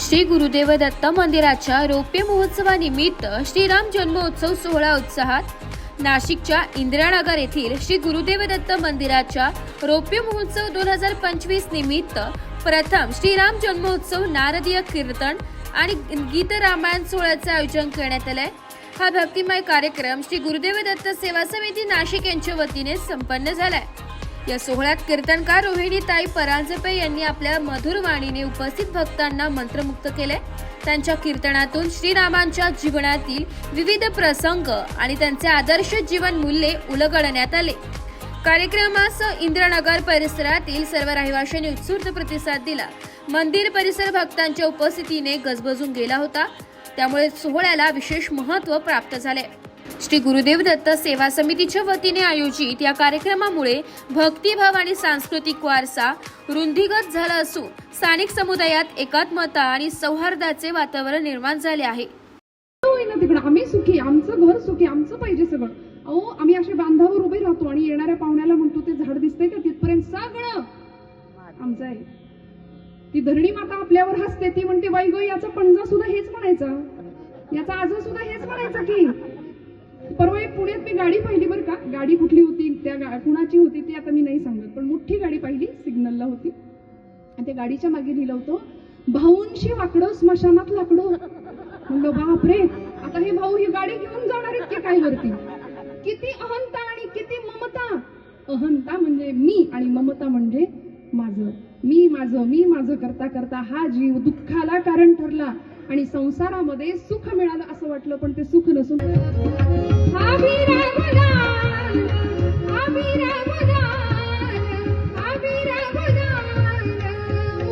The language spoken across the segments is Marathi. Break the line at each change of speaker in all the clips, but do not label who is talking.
श्री गुरुदेव दत्त मंदिराच्या रौप्य महोत्सवानिमित्त श्रीराम जन्मोत्सव सोहळा उत्साहात नाशिकच्या इंदिरानगर येथील श्री गुरुदेव दत्त मंदिराच्या रौप्य महोत्सव 2025 निमित्त प्रथम श्रीराम जन्मोत्सव नारदीय कीर्तन आणि गीत रामायण सोहळ्याचे आयोजन करण्यात आले। हा भक्तिमय कार्यक्रम श्री गुरुदेव दत्त सेवा समिती नाशिक यांच्या वतीने संपन्न झालाय। या सोहळ्यात कीर्तनकार रोहिणीताई परांजपे यांनी आपल्या मधुर वाणीने उपस्थित भक्तांना मंत्रमुग्ध केले। त्यांच्या कीर्तनातून श्रीरामांच्या जीवनातील विविध प्रसंग आणि त्यांचे आदर्श जीवन मूल्ये उलगडण्यात आले। कार्यक्रमास इंदिरानगर परिसरातील सर्व रहिवाशांनी उत्स्फूर्त प्रतिसाद दिला। मंदिर परिसर भक्तांच्या उपस्थितीने गजबजून गेला होता, त्यामुळे सोहळ्याला विशेष महत्त्व प्राप्त झाले। श्री गुरुदेव दत्त सेवा समितीच्या वतीने आयोजित या कार्यक्रमामुळे भक्तिभाव आणि सांस्कृतिक वारसा रुंदीगत झाला असून स्थानिक समुदायात एकात्मता आणि सौहार्दाचे वातावरण निर्माण झाले आहे।
आम्ही सुखी, आमचं घर सुखी, आमचं पाहिजे सगळं। अहो, आम्ही असे बांधावर उभे राहतो आणि येणाऱ्या पाहुण्याला म्हणतो ते झाड दिसतंय का, तिथपर्यंत सगळं आमचं आहे। ती धरणी माता आपल्यावर हसते, ती म्हणते बाई ग, याचा पणजा सुद्धा हेच म्हणायचा, याचा आजा सुद्धा हेच म्हणायचा की। परवा एक पुण्यात मी गाडी पाहिली बरं का, गाडी कुठली होती, त्या कुणाची होती ती आता मी नाही सांगत, पण मोठी गाडी पाहिली, सिग्नलला होती आणि त्या गाडीच्या मागे लिहिलं होतं भाऊंशी वाकडं स्मशानात लाकडं। म्हणलं बापरे, आता हे भाऊ ही गाडी घेऊन जाणार आहेत की काय वरती। किती अहंता आणि किती ममता। अहंता म्हणजे मी आणि ममता म्हणजे माझं, मी माझं करता करता हा जीव दुःखाला कारण ठरला आणि संसारामध्ये सुख मिळालं असं वाटलं, पण ते सुख नसून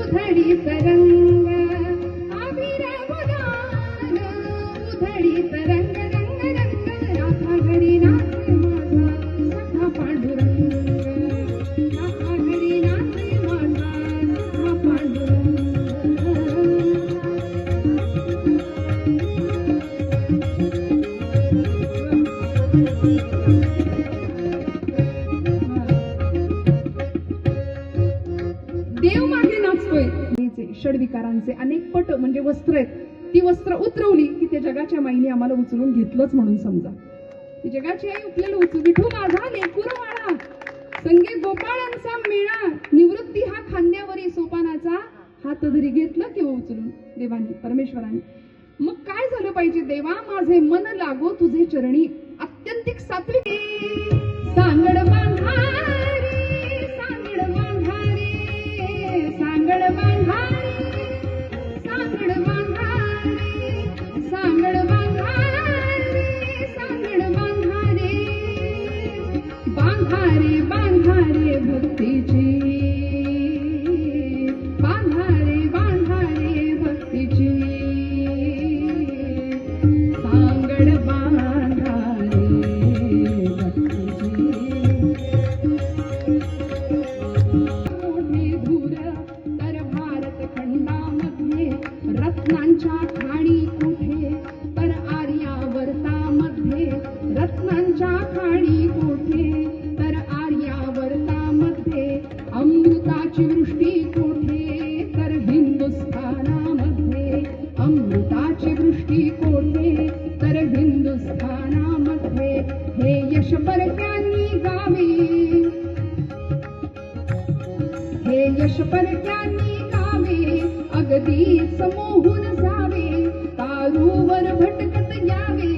उधडी तरंग उधडी तरंग रंग रंग राधा घडी नाच माझा सखा पांडुरंग, राधा घडी नाच माझा सखा पांडुरंग। देव मागे नाचतोय। षडविकारांचे अनेक पट म्हणजे वस्त्र आहेत, ती वस्त्र उतरवली की ते जगाच्या माईने आम्हाला उचलून घेतलंच म्हणून समजा। ती जगाची आई उचलेलं उचलून विठू माझा लेकूर वाळा, संगे गोपाळांचा मेळा, निवृत्ती हा खांद्यावरी सोपानाचा, हात धरी घेतलं किंवा उचलून देवाने परमेश्वराने। मग काय झालं पाहिजे, देवा माझे मन लागो तुझे चरणी, अत्यंतिक सात्विक सांगड बांधारी, सांगड बांधारी, सांगड बांधारी, सांगड बांधारी, सांगड बांधारी, सांगड बांधारी, बांधारी बांधारी भक्तीची, बांधारी बांधारी भक्तीची, सांगड बांधारी भक्तीची। मोठे धूर तर भारत खंडामध्ये, रत्नांच्या खाणी कुठे तर आर्यावर्तामध्ये, रत्नांच्या खाणी कुठे तर आर्यावर्तामध्ये, अमृताची वृष्टी कुठे तर हिंदुस्थानामध्ये, अमृताची वृष्टी कुठे तर हिंदुस्थानामध्ये। हे यश परक्यांनी गावे, हे यश परक्यांनी गावे, अगदीच मोहून जावे, तारूवर भटकत यावे,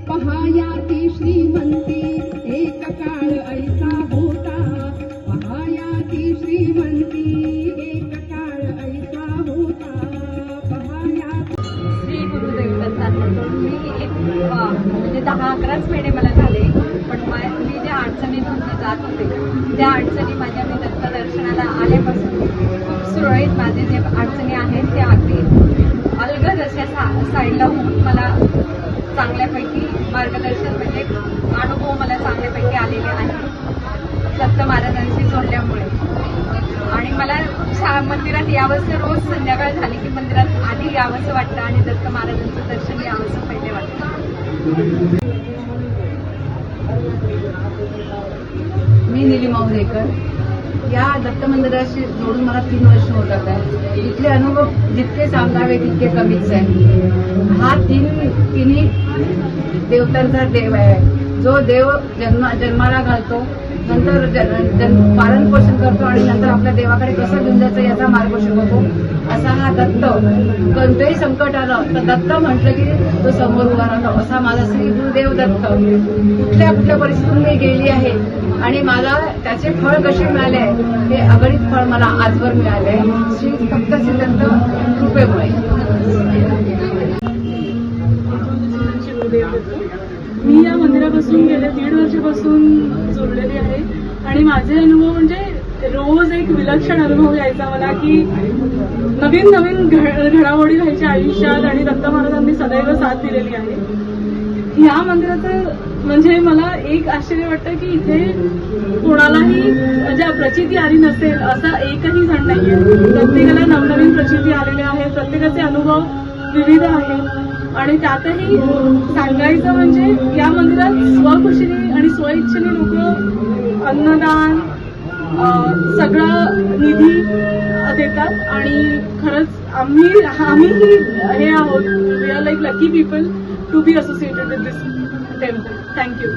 पहाया ती श्रीमंती एक काळ ऐसा होता, पहाया ती श्रीमंती एक काळ ऐसा होता, पहाया।
श्री गुरुदेव दत्तांकडून मी म्हणजे 10-11 महिने मला झाले, पण मी ज्या अडचणीतून जात होते त्या अडचणी माझ्या मी दत्त दर्शनाला आल्यापासून खूप सुरळीत माझे जे अडचणी आहेत त्या अगदी अलगद अशा साईडला होऊन मला चांगल्यापैकी मार्गदर्शन म्हणजे अनुभव मला चांगल्यापैकी आलेले आहेत दत्त महाराजांशी जोडल्यामुळे। आणि मला मंदिरात यावंसं, रोज संध्याकाळ झाली की मंदिरात आधी यावंसं वाटतं आणि दत्त महाराजांचं दर्शन यावंसं पहिले वाटतं।
मी निलिमा उरेकर,
या दत्त मंदिराशी जोडून मला 3 वर्ष होतात आहे. इथले अनुभव जितके सांगावे तितके कमीच आहे. हा तिन्ही देवतांचा देव आहे. जो देव जन्माला घालतो, नंतर पालन पोषण करतो आणि नंतर आपल्या देवाकडे कसं घेऊन जायचं याचा मार्ग शिकवतो. असा हा दत्त. कोणतंही संकट आलं तर दत्त म्हटलं की तो समोर उभा राहतो. असा माझा श्री गुरुदेव दत्त. कुठल्या परिस्थितीतून मी गेली आहे आणि मला त्याचे फळ कसे मिळाले हे अगणित फळ मला आजवर मिळाले श्री फक्त श्री दत्त कृपेमुळे.
मी या मंदिरापासून गेल्या 1.5 वर्षापासून जोडलेली आहे आणि माझे अनुभव म्हणजे रोज एक विलक्षण अनुभव यायचा मला की नवीन नवीन घडामोडी व्हायच्या आयुष्यात आणि दत्त महाराजांनी सदैव साथ दिलेली आहे. या मंदिराचं म्हणजे मला एक आश्चर्य वाटतं की इथे कोणालाही म्हणजे प्रचिती आली नसेल असा एकही जण नाहीये. प्रत्येकाला नवनवीन प्रचिती आलेल्या आहेत. प्रत्येकाचे अनुभव विविध आहेत आणि त्यातही सांगायचं म्हणजे या मंदिरात स्वखुशीने आणि स्वइच्छेने लोक अन्नदान सगळं निधी देतात आणि खरंच आम्हीही हे आहोत. We are like lucky people to be associated with this temple. Thank you.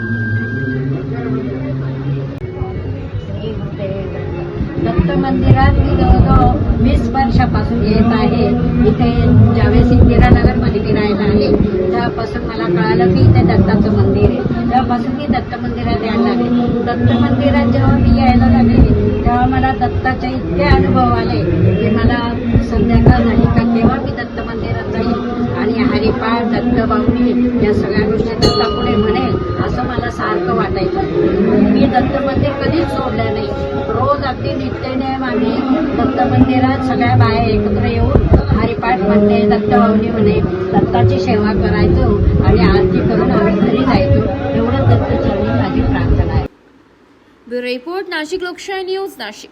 Datta मंदिरात मी जवळजवळ 20 वर्षापासून येत आहे. इथे ज्यावेळेस इंदिरानगरमध्ये मी राहायला आले तेव्हापासून मला कळालं की इथे दत्ताचं मंदिर आहे. तेव्हापासून मी दत्त मंदिरात यायला लागले. दत्त मंदिरात जेव्हा मी यायला लागले तेव्हा मला दत्ताचे इतके अनुभव आले की मला संध्याकाळ झाली का तेव्हा मी दत्त मंदिरात जाईल आणि हरिपाठ दत्त बावणी या सगळ्या गोष्टी दत्तापुढे म्हणेल असं मला सारखं वाटायचं. मी दत्त मंदिर कधीच सोडलं नाही. रोज अगदी नित्यनेम आम्ही दत्त मंदिरात सगळ्या बाया एकत्र येऊन हरिपाठ म्हणणे दत्त बावणी म्हणे दत्ताची सेवा करायचो आणि आरती करून आम्ही घरी जायचो. एवढं दत्तचरणी माझी प्रार्थना आहे.
ब्युरो रिपोर्ट नाशिक लोकशाही न्यूज नाशिक.